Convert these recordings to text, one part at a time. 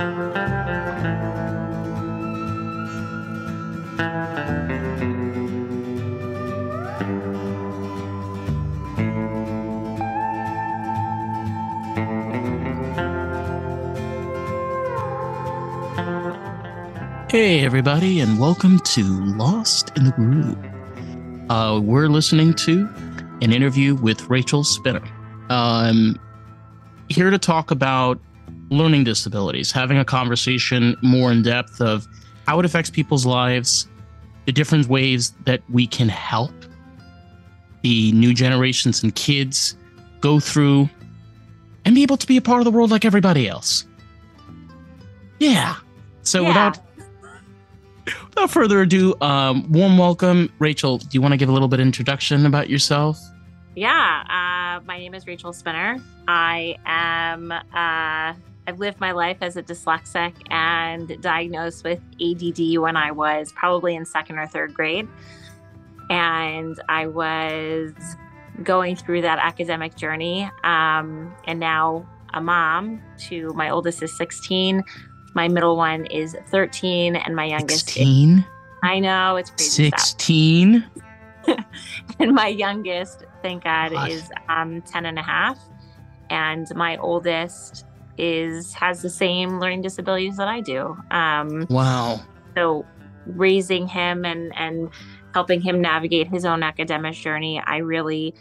Hey, everybody, and welcome to Lost in the Groove. We're listening to an interview with Rachel Spinner. I'm here to talk about learning disabilities, having a conversation more in depth of how it affects people's lives, the different ways that we can help the new generations and kids go through and be able to be a part of the world like everybody else. Yeah. So without further ado, warm welcome. Rachel, do you want to give a little bit of introduction about yourself? Yeah, my name is Rachel Spinner. I've lived my life as a dyslexic and diagnosed with ADD when I was probably in second or third grade. And I was going through that academic journey, and now a mom to my oldest is 16. My middle one is 13, and my youngest 16? I know, it's crazy 16? And my youngest, thank God, is 10 and a half. And my oldest has the same learning disabilities that I do. Wow. So raising him and helping him navigate his own academic journey, I really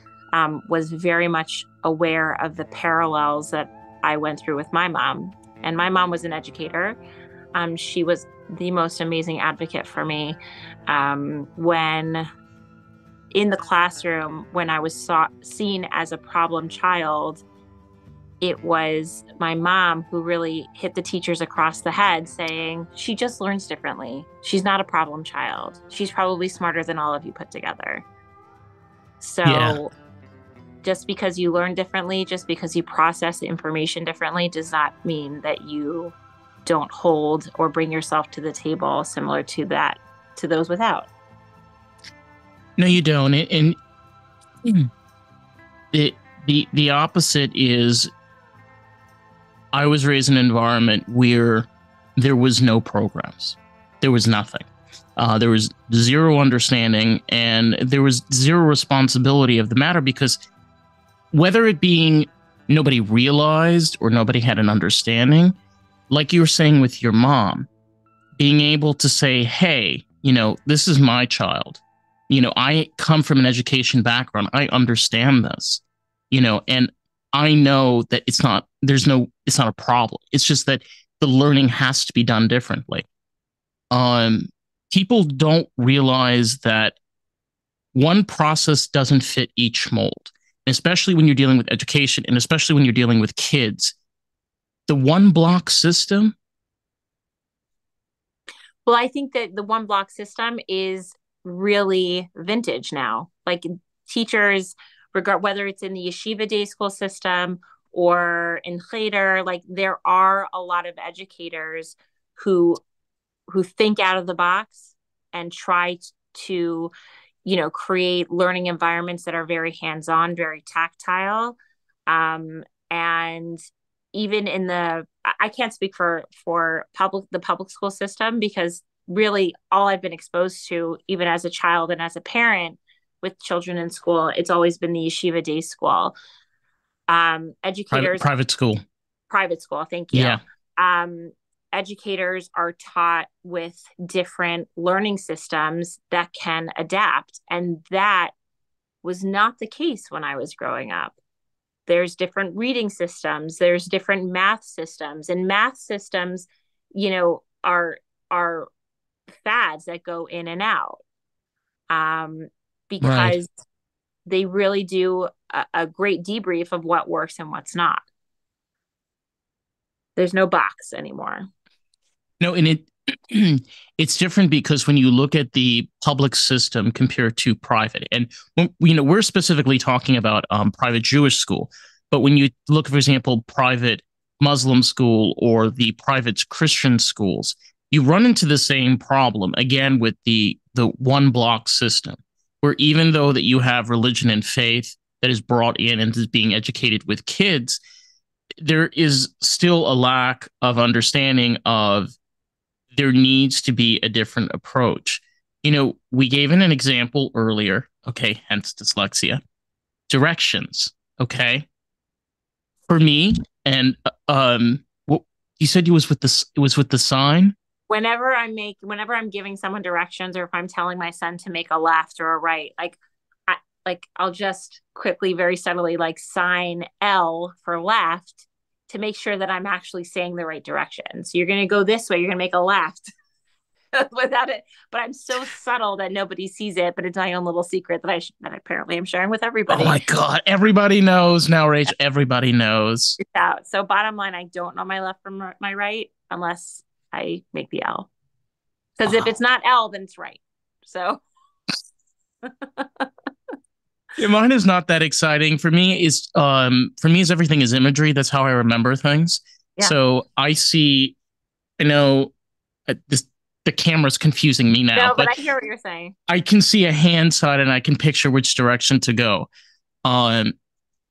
was very much aware of the parallels that I went through with my mom. And my mom was an educator. She was the most amazing advocate for me. When in the classroom, when I was seen as a problem child, it was my mom who really hit the teachers across the head saying, she just learns differently. She's not a problem child. She's probably smarter than all of you put together. So just because you learn differently, just because you process the information differently, does not mean that you don't hold or bring yourself to the table similar to those without. No, you don't. And the opposite is, I was raised in an environment where there was no programs. There was nothing. There was zero understanding, and there was zero responsibility of the matter, because whether it being nobody realized or nobody had an understanding, like you were saying with your mom, being able to say, hey, this is my child. I come from an education background. I understand this, and I know that it's not a problem. It's just that the learning has to be done differently. People don't realize that one process doesn't fit each mold, especially when you're dealing with education, and especially when you're dealing with kids. The one block system. Well, I think that the one block system is really vintage now. Like teachers, whether it's in the yeshiva day school system or in cheder, like there are a lot of educators who think out of the box and try to create learning environments that are very hands-on, very tactile. And even in I can't speak for the public school system, because really all I've been exposed to, even as a child and as a parent with children in school, it's always been the yeshiva day school. Educators, private school. Thank you. Yeah. Educators are taught with different learning systems that can adapt. And that was not the case when I was growing up. There's different reading systems. There's different math systems. And math systems, are fads that go in and out. Because they really do a great debrief of what works and what's not. There's no box anymore. No, and it's different because when you look at the public system compared to private, and we're specifically talking about private Jewish school, but when you look, for example, private Muslim school or the private Christian schools, you run into the same problem again with the one block system, where even though that you have religion and faith that is brought in and is being educated with kids, there is still a lack of understanding of there needs to be a different approach. We gave an example earlier, okay, hence dyslexia. Directions, okay? For me, and what you said you was with this it was with the sign? Whenever I'm giving someone directions, or if I'm telling my son to make a left or a right, I'll just quickly, very subtly, like sign L for left to make sure that I'm actually saying the right direction. So you're going to go this way, you're going to make a left without it. But I'm so subtle that nobody sees it. But it's my own little secret that apparently I'm sharing with Oh everybody. my god, everybody knows now, Rach. Everybody knows. Yeah. So bottom line, I don't know my left from my right unless I make the L. Because if it's Wow. not L, then it's right. So Yeah, mine is not that exciting. For me is everything is imagery. That's how I remember things. yeah. So I know this the camera's confusing me now, No, but but I hear what you're saying. I can see a hand sign and I can picture which direction to go. Um,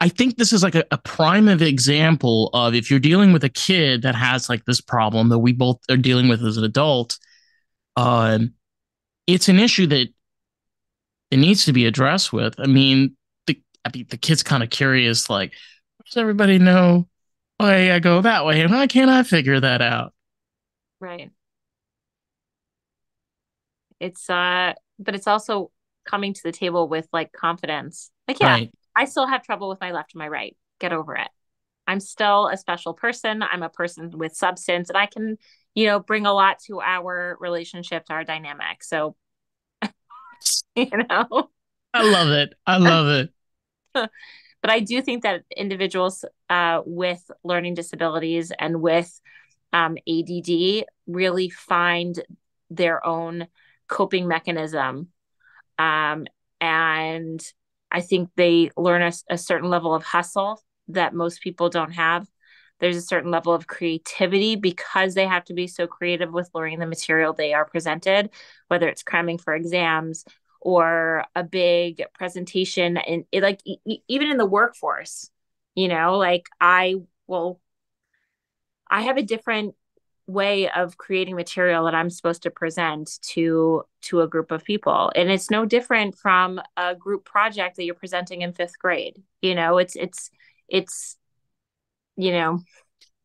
I think this is like a prime of example of if you're dealing with a kid that has like this problem that we both are dealing with as an adult. Um, it's an issue that it needs to be addressed with. The kid's kind of curious, like, does everybody know why I go that way, and why can't I figure that out? Right. But it's also coming to the table with like confidence. Like, yeah, Right. I still have trouble with my left and my right. Get over it. I'm still a special person. I'm a person with substance, and I can, bring a lot to our relationship, to our dynamic. So, you know. I love it. I love it. But I do think that individuals with learning disabilities and with ADD really find their own coping mechanism. Um, and I think they learn a certain level of hustle that most people don't have. There's a certain level of creativity because they have to be so creative with learning the material they are presented, whether it's cramming for exams or a big presentation. And even in the workforce, like I have a different way of creating material that I'm supposed to present to a group of people. And it's no different from a group project that you're presenting in fifth grade. It's you know,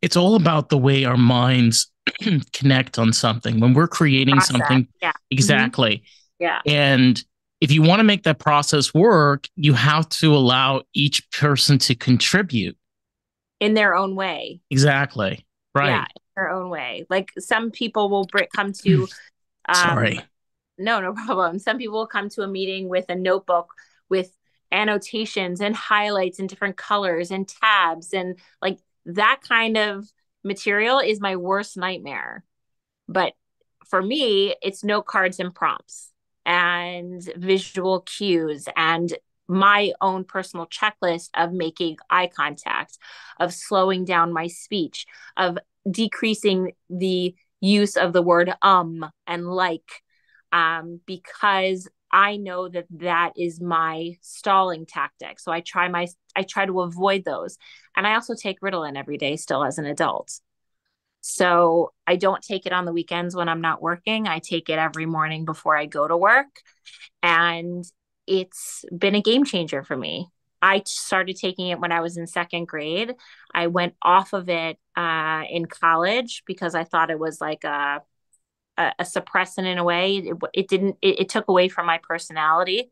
It's all about the way our minds connect on something when we're creating process. something. Yeah. Mm-hmm. Exactly. Yeah. And if you want to make that process work, you have to allow each person to contribute. In their own way. Exactly. Yeah, Right. in their own way. Like some people will come to Sorry. no problem. Some people will come to a meeting with a notebook with annotations and highlights and different colors and tabs, and like that kind of material is my worst nightmare. But for me, it's note cards and prompts and visual cues and my own personal checklist of making eye contact, of slowing down my speech, of decreasing the use of the word and like, because I know that that is my stalling tactic. So I try to avoid those. And I also take Ritalin every day still as an adult. So I don't take it on the weekends when I'm not working. I take it every morning before I go to work. And it's been a game changer for me. I started taking it when I was in second grade. I went off of it in college because I thought it was like a suppressant in a way. It didn't, it took away from my personality.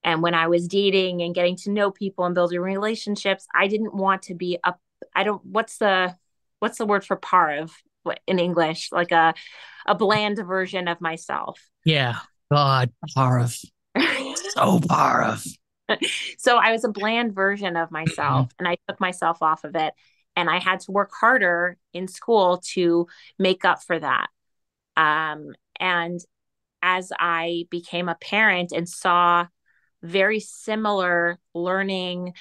And when I was dating and getting to know people and building relationships, I didn't want to be up. I don't, what's the word for parv in English? Like a bland version of myself. Yeah. God, Parv. So Parv. So I was a bland version of myself and I took myself off of it. And I had to work harder in school to make up for that. And as I became a parent and saw very similar learning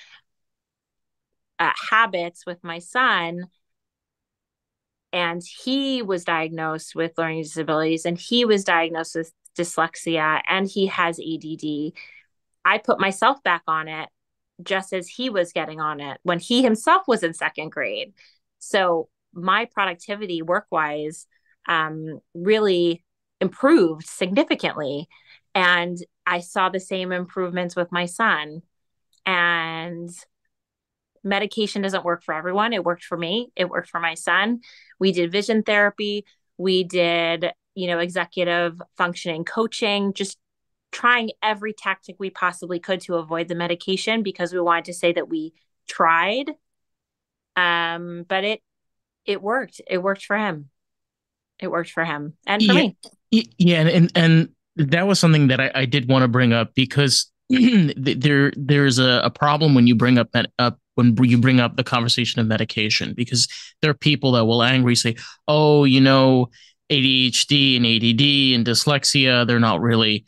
habits with my son, and he was diagnosed with learning disabilities and he was diagnosed with dyslexia and he has ADD. I put myself back on it just as he was getting on it when he himself was in second grade. So my productivity work wise really improved significantly. And I saw the same improvements with my son. And medication doesn't work for everyone. It worked for me, it worked for my son. We did vision therapy, we did, executive functioning coaching, just trying every tactic we possibly could to avoid the medication because we wanted to say that we tried. But it worked. It worked for him. It worked for him and for Yeah, me. yeah, and that was something that I did want to bring up because there's a problem when you bring up when you bring up the conversation of medication because there are people that will angrily say, "Oh, ADHD and ADD and dyslexia, they're not really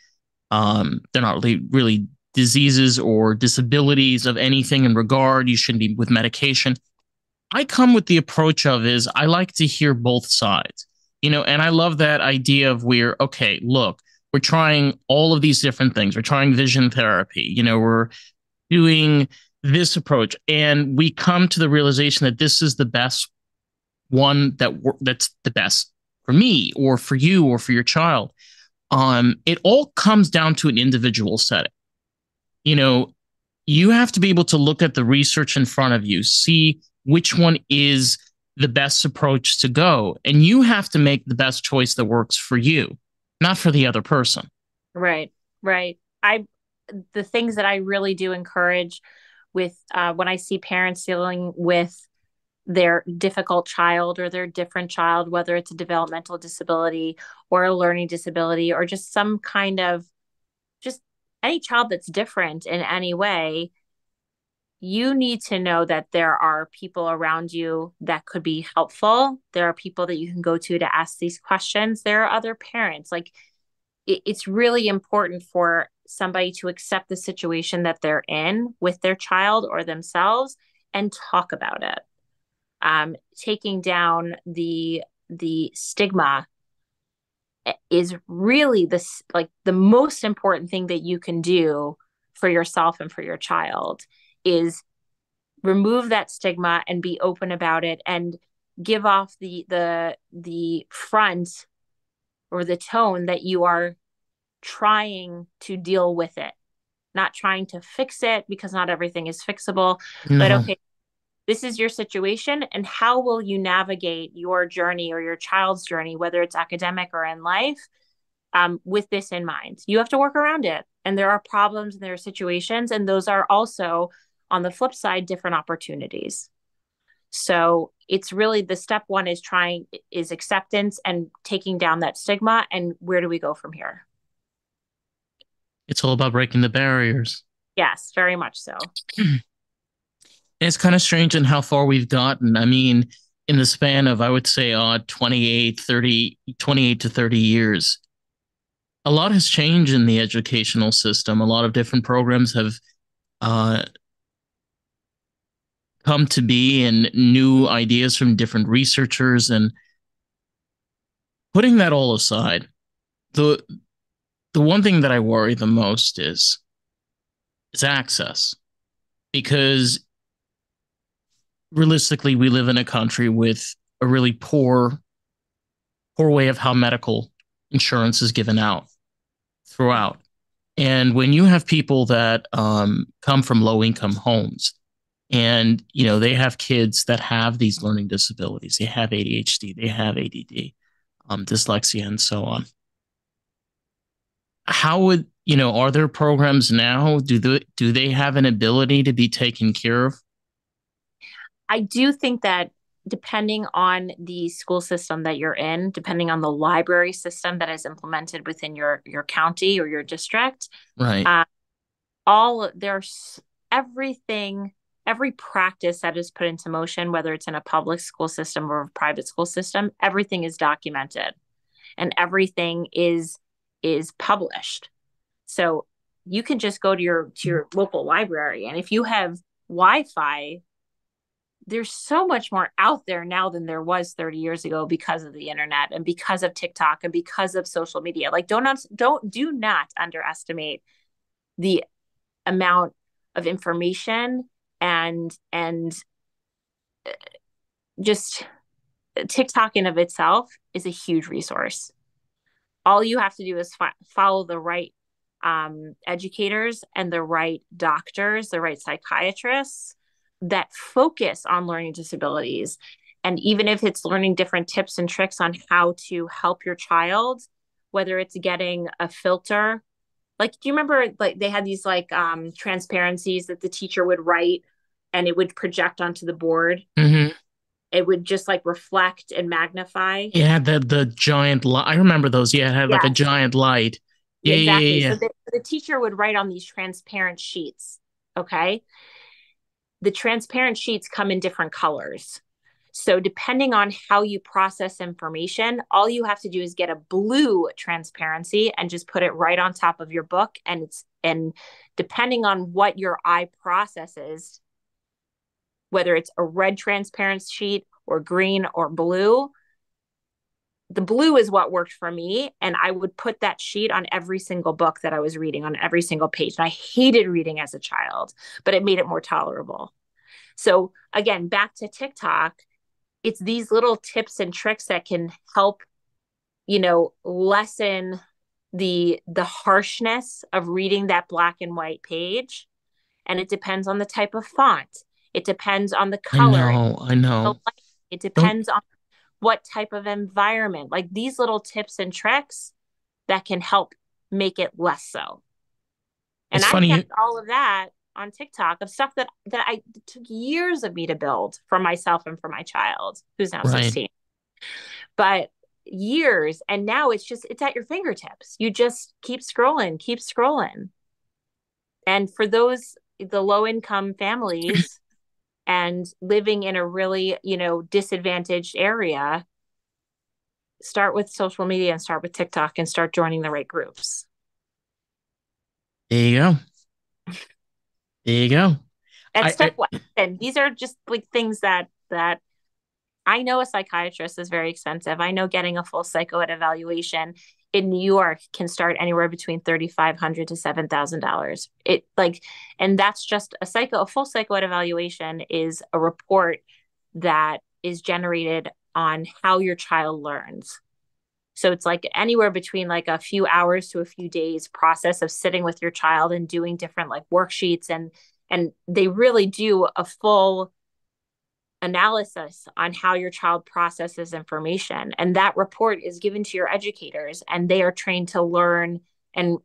diseases or disabilities of anything in regard. You shouldn't be with medication." I come with the approach of is I like to hear both sides, and I love that idea of where, okay, look, we're trying all of these different things. We're trying vision therapy, we're doing this approach, and we come to the realization that this is the best one that's the best for me or for you or for your child. It all comes down to an individual setting. You know, you have to be able to look at the research in front of you, see which one is the best approach to go. And you have to make the best choice that works for you, not for the other person. Right. Right. The things that I really do encourage with when I see parents dealing with their difficult child or their different child, whether it's a developmental disability or a learning disability or just some kind of just any child that's different in any way, you need to know that there are people around you that could be helpful. There are people that you can go to ask these questions. There are other parents. Like it's really important for somebody to accept the situation that they're in with their child or themselves and talk about it. Taking down the stigma is really the most important thing that you can do for yourself and for your child is remove that stigma and be open about it and give off the front or the tone that you are trying to deal with it, not trying to fix it because not everything is fixable, but No, okay, this is your situation and how will you navigate your journey or your child's journey, whether it's academic or in life, with this in mind. You have to work around it. And there are problems and there are situations, and those are also, on the flip side, different opportunities. So it's really the step one is acceptance and taking down that stigma. And where do we go from here? it's all about breaking the barriers. Yes, very much so. It's kind of strange in how far we've gotten. I mean, in the span of, I would say, 28 to 30 years, a lot has changed in the educational system. A lot of different programs have uh, come to be and new ideas from different researchers. And putting that all aside, the the one thing that I worry the most is access because realistically we live in a country with a really poor way of how medical insurance is given out throughout. And when you have people that come from low income homes and they have kids that have these learning disabilities, they have ADHD, they have ADD, dyslexia, and so on. How would are there programs now? Do they have an ability to be taken care of? I do think that depending on the school system that you're in, depending on the library system that is implemented within your county or your district, Right. uh, all there's everything, every practice that is put into motion, whether it's in a public school system or a private school system, everything is documented and everything is published. So you can just go to your local library, and if you have Wi-Fi, there's so much more out there now than there was 30 years ago because of the internet and because of TikTok and because of social media. Like do not underestimate the amount of information, and just TikTok in of itself is a huge resource. All you have to do is follow the right educators and the right doctors, the right psychiatrists that focus on learning disabilities. And even if it's learning different tips and tricks on how to help your child, whether it's getting a filter, like, do you remember like they had these like transparencies that the teacher would write and it would project onto the board? Mm-hmm. It would just like reflect and magnify. It had the giant light. I remember those. Yeah, it had like a Yes, giant light. yeah, Yeah, yeah, exactly. yeah, So yeah. the teacher would write on these transparent sheets. Okay. The transparent sheets come in different colors. So, depending on how you process information, all you have to do is get a blue transparency and just put it right on top of your book. And depending on what your eye processes, whether it's a red transparent sheet or green or blue, the blue is what worked for me. And I would put that sheet on every single book that I was reading, on every single page. And I hated reading as a child, but it made it more tolerable. So again, back to TikTok, it's these little tips and tricks that can help, lessen the harshness of reading that black and white page. And it depends on the type of font. It depends on the I color. know, I know. It Don't. depends on what type of environment. Like these little tips and tricks that can help make it less so. And It's I found funny. all of that on TikTok of stuff that I took years of me to build for myself and for my child, who's now Right. 16. But years, and now it's at your fingertips. You just keep scrolling, keep scrolling. And for the low income families and living in a really, disadvantaged area, start with social media and start with TikTok and start joining the right groups. There you go. There you go. At I step one, and these are just like things that I know a psychiatrist is very expensive. I know getting a full psychoed evaluation in New York can start anywhere between $3,500 to $7,000. And that's just a full psychoed evaluation is a report that is generated on how your child learns. So it's like anywhere between like a few hours to a few days process of sitting with your child and doing different like worksheets, and they really do a full analysis on how your child processes information, and that report is given to your educators and they are trained to learn and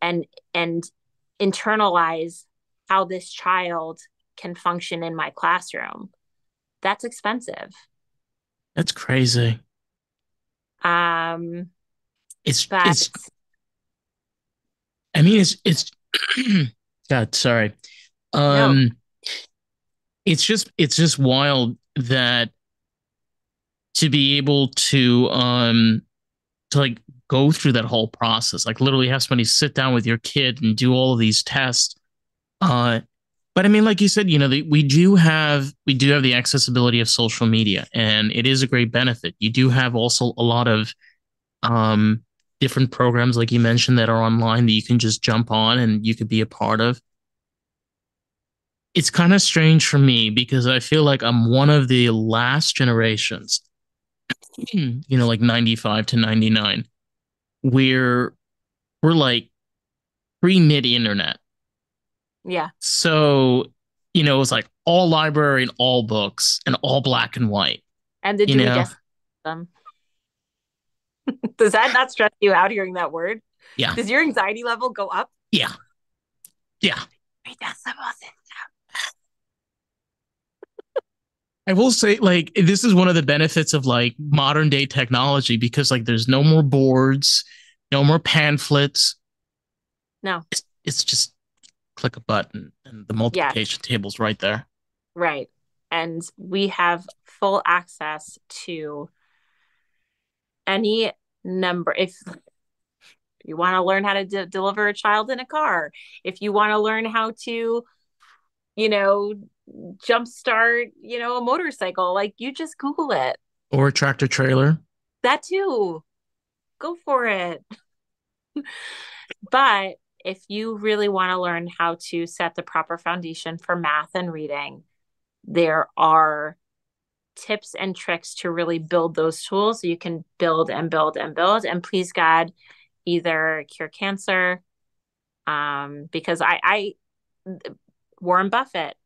internalize how this child can function in my classroom. That's expensive. That's crazy. um but It's I mean it's God, sorry. no. Um it's just wild that to be able to like go through that whole process, like literally have somebody sit down with your kid and do all of these tests. Uh but I mean, like you said, we do have the accessibility of social media, and it is a great benefit. You do have also a lot of um different programs, like you mentioned, that are online that you can just jump on and you could be a part of. It's kind of strange for me because I feel like I'm one of the last generations, like 95 to 99, where we're like pre-mid internet. Yeah. So, it was like all library and all books and all black and white, And the you Dewey know? Decimal System. Does that not stress you out hearing that word? Yeah. Does your anxiety level go up? Yeah. Yeah. Dewey Decimal System. I will say, like, this is one of the benefits of like modern day technology, because like there's no more boards, no more pamphlets. No. It's just click a button and the Yes. multiplication table's right there. Right. And we have full access to any number. If you want to learn how to deliver a child in a car, if you want to learn how to, you know, jumpstart, a motorcycle, like you just Google it. Or a tractor trailer. That too. Go for it. But if you really want to learn how to set the proper foundation for math and reading, there are tips and tricks to really build those tools so you can build and build and build. And please God, either cure cancer, because Warren Buffett,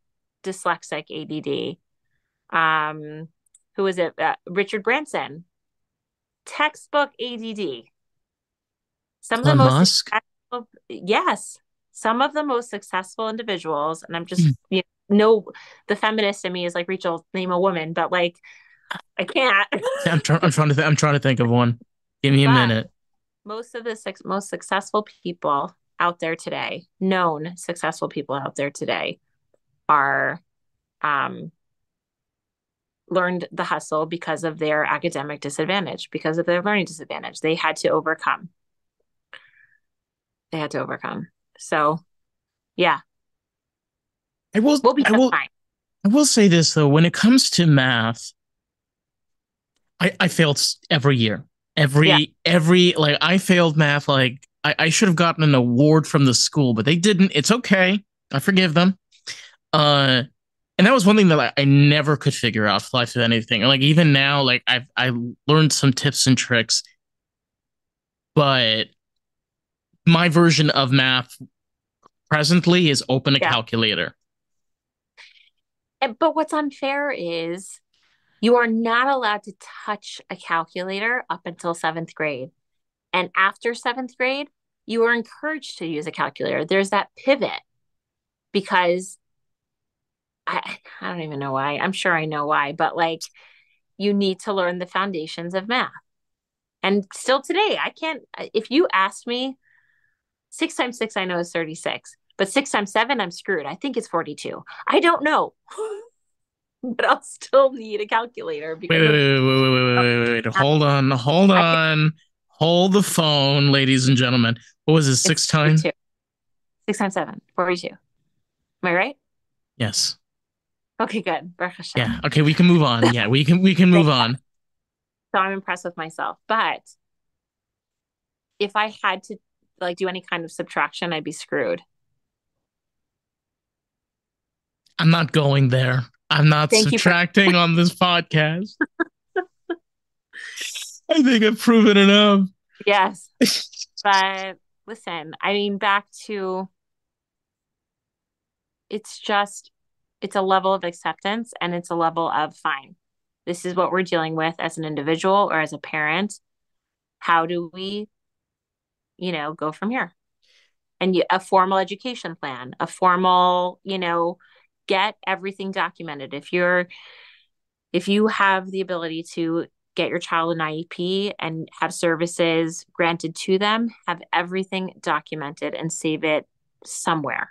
dyslexic, ADD. Who is it? Richard Branson, textbook ADD. Some of the Elon most Musk. successful, yes, some of the most successful individuals, and I'm just, Hmm. the feminist in me is like, Rachel, name a woman, but like, I can't. I'm trying to think of one. Give me a But minute. most of the most successful people out there today, known successful people out there today, are um, learned the hustle because of their academic disadvantage, because of their learning disadvantage. They had to overcome. They had to overcome. So, yeah, I will we'll be I just will fine. I will say this though, when it comes to math, I failed every year. Yeah. Every like I failed math like I should have gotten an award from the school, but they didn't. It's okay. I forgive them. Uh and that was one thing that I never could figure out life of anything. Like even now, like I learned some tips and tricks, but my version of math presently is open a Yeah. calculator. But what's unfair is you are not allowed to touch a calculator up until seventh grade. And after seventh grade, you are encouraged to use a calculator. There's that pivot because I don't even know why. I'm sure I know why, but like you need to learn the foundations of math. And still today, I can't, if you ask me, six times six, I know is 36, but six times seven, I'm screwed. I think it's 42. I don't know, but I'll still need a calculator Wait, because wait, of, wait, wait, wait, wait, wait, wait, wait. Hold on, hold I can, on. Hold the phone, ladies and gentlemen. What was it, it's six time? 42. Six times seven, 42. Am I right? Yes. Okay, good. Baruch Yeah. Hashem. Okay, we can move on. Yeah, we can move Thank God. on. So I'm impressed with myself. But if I had to like do any kind of subtraction, I'd be screwed. I'm not going there. I'm not Thank you for subtracting on this podcast. I think I've proven enough. yes. But listen, I mean, back to it's just it's a level of acceptance and it's a level of fine. This is what we're dealing with as an individual or as a parent. How do we, go from here? And a formal education plan, a formal, get everything documented. If you have the ability to get your child an IEP and have services granted to them, have everything documented and save it somewhere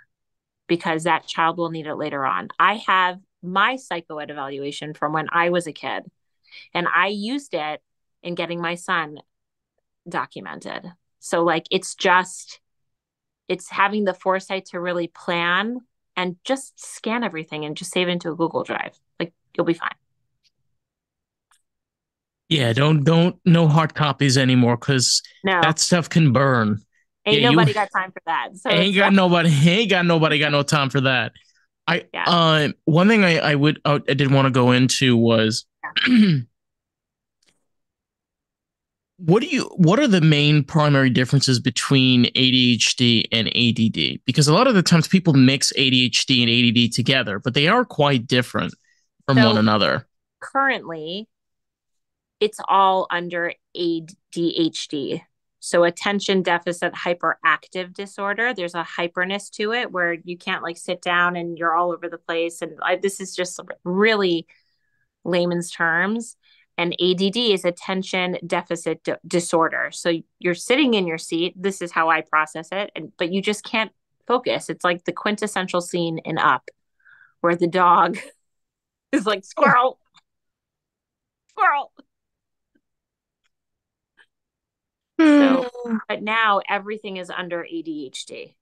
because that child will need it later on. I have my psychoed evaluation from when I was a kid, and I used it in getting my son documented. So, like, it's having the foresight to really plan and just scan everything and just save it into a Google Drive. Like, you'll be fine. Yeah, don't no hard copies anymore because No, that stuff can burn. Yeah, ain't you nobody got time for that. So ain't it's, got nobody. Ain't got nobody got no time for that. I yeah. one thing I did want to go into was what are the main primary differences between ADHD and ADD? Because a lot of the times people mix ADHD and ADD together, but they are quite different from one So another. currently, it's all under ADHD. So attention deficit hyperactive disorder. There's a hyperness to it where you can't like sit down and you're all over the place. And this is just really layman's terms. And ADD is attention deficit disorder. So you're sitting in your seat. This is how I process it. But you just can't focus. It's like the quintessential scene in Up where the dog is like, squirrel, squirrel. So, but now everything is under ADHD.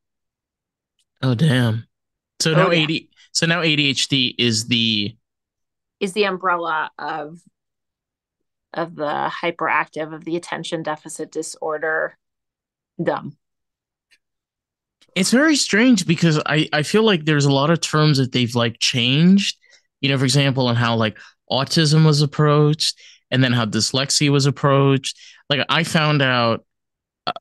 Oh damn. Oh yeah, So now ADHD is the umbrella of the hyperactive of the attention deficit disorder dumb. It's very strange because I feel like there's a lot of terms that they've like changed, for example, on how like autism was approached and then how dyslexia was approached. Like I found out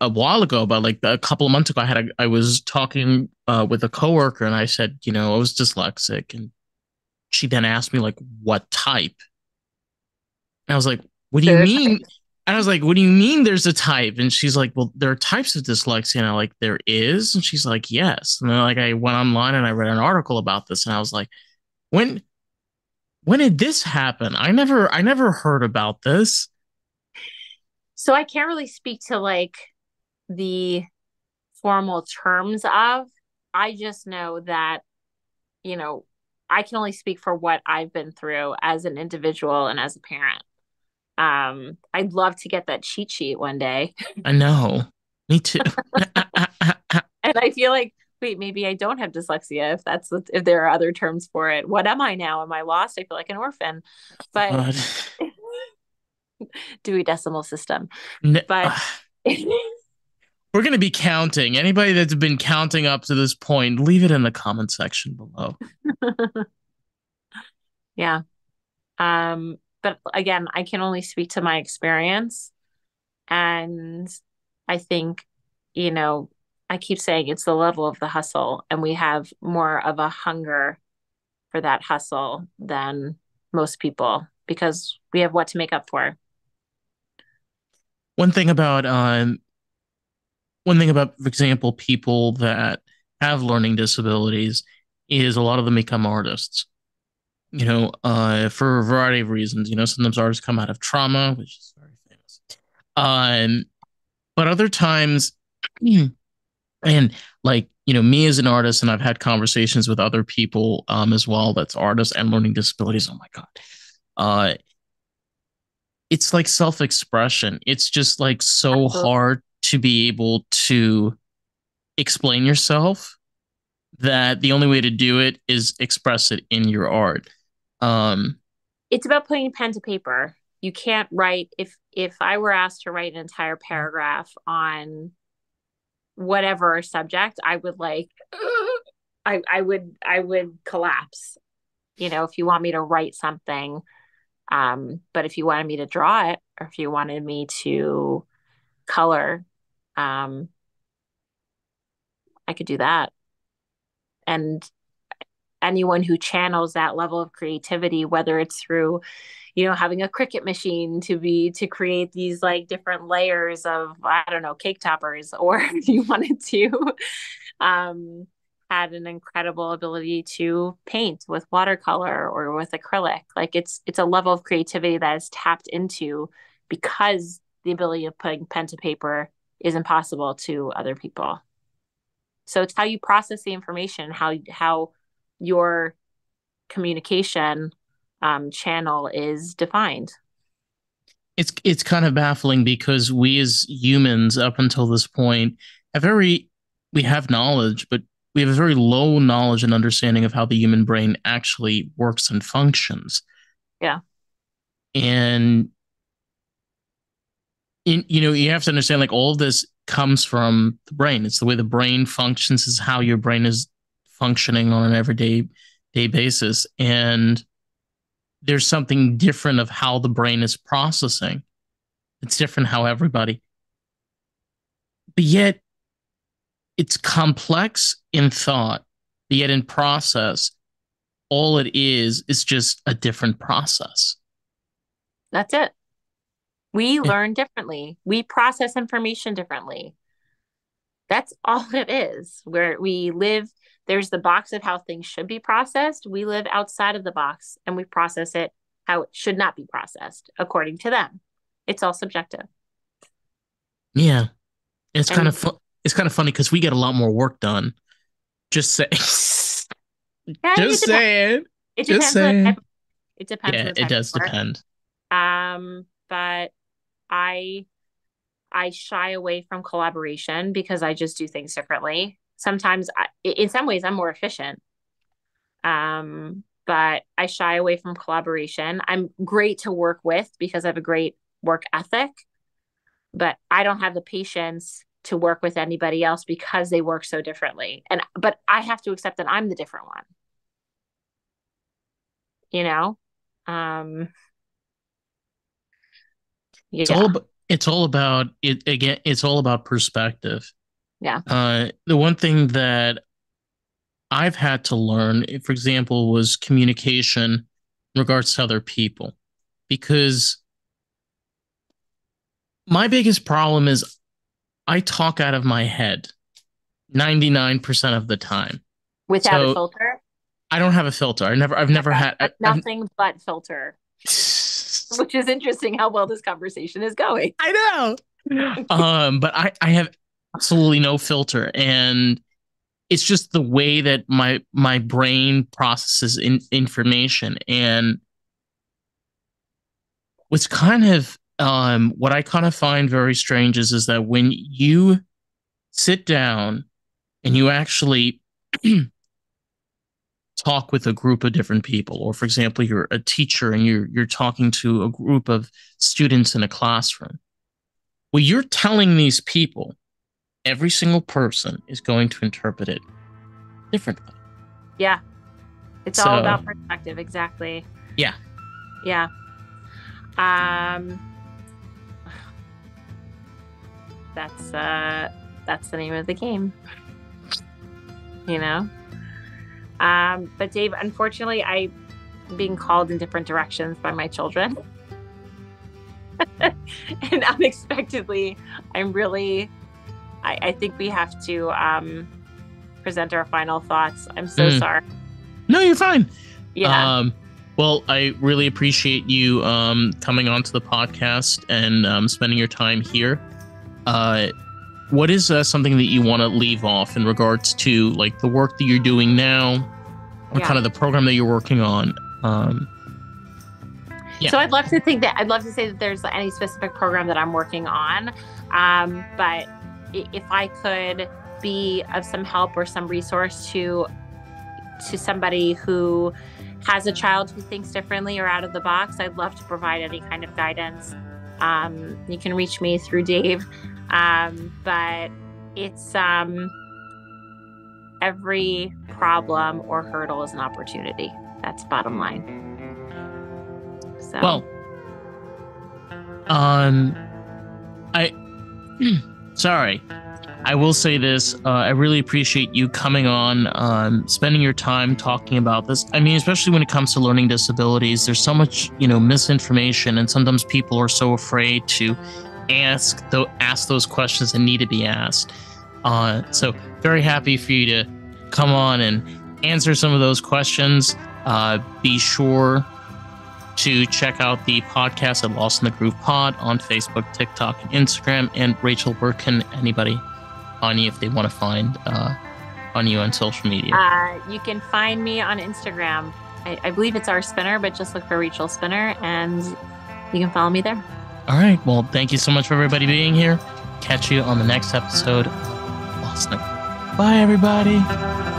a while ago, about like a couple of months ago, I was talking with a coworker and I said, I was dyslexic, and she then asked me like what type. And I was like, what do you The mean? And I was like, what do you mean there's a type? And she's like, well, there are types of dyslexia. And I like, there is. And she's like, yes. And then like I went online and I read an article about this and I was like, when when did this happen? I never heard about this. So I can't really speak to like the formal terms of. I just know that, you know, I can only speak for what I've been through as an individual and as a parent. I'd love to get that cheat sheet one day. I know. Me too. And I feel like, wait, maybe I don't have dyslexia if there are other terms for it. What am I now? Am I lost? I feel like an orphan. But God. Dewey Decimal System. N- But We're going to be counting. Anybody that's been counting up to this point, leave it in the comment section below. yeah. But again, I can only speak to my experience. And I think, you know, I keep saying it's the level of the hustle, and we have more of a hunger for that hustle than most people because we have what to make up for. One thing about for example, people that have learning disabilities is a lot of them become artists. For a variety of reasons. Sometimes artists come out of trauma, which is very famous. Um, but other times, and like me as an artist, and I've had conversations with other people as well that's artists and learning disabilities. Oh my god, uh, it's like self-expression. It's just like so Absolutely. hard to be able to explain yourself, that the only way to do it is express it in your art. Um, It's about putting pen to paper. You can't write if I were asked to write an entire paragraph on whatever subject, I would like I would collapse. If you want me to write something, but if you wanted me to draw it or if you wanted me to color, um, I could do that. And anyone who channels that level of creativity, whether it's through, having a Cricut machine to create these like different layers of, I don't know, cake toppers, or if you wanted to, um, had an incredible ability to paint with watercolor or with acrylic. Like it's a level of creativity that is tapped into because the ability of putting pen to paper is impossible to other people. So it's how you process the information, how your communication channel is defined. it's kind of baffling because we as humans up until this point have very we have knowledge, but we have a very low knowledge and understanding of how the human brain actually works and functions. Yeah, And you have to understand, like, all of this comes from the brain. It's the way the brain functions, is how your brain is functioning on an everyday day basis. And there's something different of how the brain is processing. It's different how everybody, but yet it's complex in thought, but yet in process, all it is just a different process. that's it. We Yeah. learn differently. We process information differently. That's all it is. Where we live, there's the box of how things should be processed. We live outside of the box and we process it how it should not be processed according to them. It's all subjective. Yeah. It's kind And of it's kind of funny because we get a lot more work done. Just say, yeah, it just depends. saying, It just depends on the type saying. of, it depends on Yeah, the it type of does work. depend. But I I shy away from collaboration because I just do things differently. Sometimes in some ways I'm more efficient. But I shy away from collaboration. I'm great to work with because I have a great work ethic, but I don't have the patience to work with anybody else because they work so differently. But I have to accept that I'm the different one, you know? Yeah. It's all about it again. It's all about perspective. Yeah. The one thing that I've had to learn, for example, was communication in regards to other people, because my biggest problem is I talk out of my head 99% of the time. Without a So filter? I don't have a filter. I've never had nothing but filter. Which is interesting how well this conversation is going. I know. But I have absolutely no filter, and it's just the way that my brain processes information. And what's kind of what I kind of find very strange is that when you sit down and you actually talk with a group of different people, or for example, you're a teacher and you're talking to a group of students in a classroom, well, you're telling these people every single person is going to interpret it differently. Yeah. It's all about perspective. Exactly. Yeah. Yeah. That's the name of the game, you know? But Dave, unfortunately, I'm being called in different directions by my children. And unexpectedly, I think we have to present our final thoughts. I'm so sorry. No, you're fine. Yeah. Well, I really appreciate you coming onto the podcast and spending your time here. What is something that you want to leave off in regards to like the work that you're doing now, or kind of the program that you're working on? Yeah. So I'd love to say that there's any specific program that I'm working on. But if I could be of some help or some resource to somebody who has a child who thinks differently or out of the box, I'd love to provide any kind of guidance. You can reach me through Dave. But it's every problem or hurdle is an opportunity. That's bottom line. So. Well, sorry. I will say this. I really appreciate you coming on, spending your time talking about this. I mean, especially when it comes to learning disabilities, there's so much, misinformation, and sometimes people are so afraid to ask those questions that need to be asked. So very happy for you to come on and answer some of those questions. Be sure to check out the podcast at Lost in the Groove Pod on Facebook, TikTok, and Instagram. And Rachel, where can anybody on you if they want to find on you on social media? You can find me on Instagram. I believe it's our Spinner, but just look for Rachel Spinner and you can follow me there. All right. Well, thank you so much for everybody being here. Catch you on the next episode of Lost in the Groove. Bye, everybody.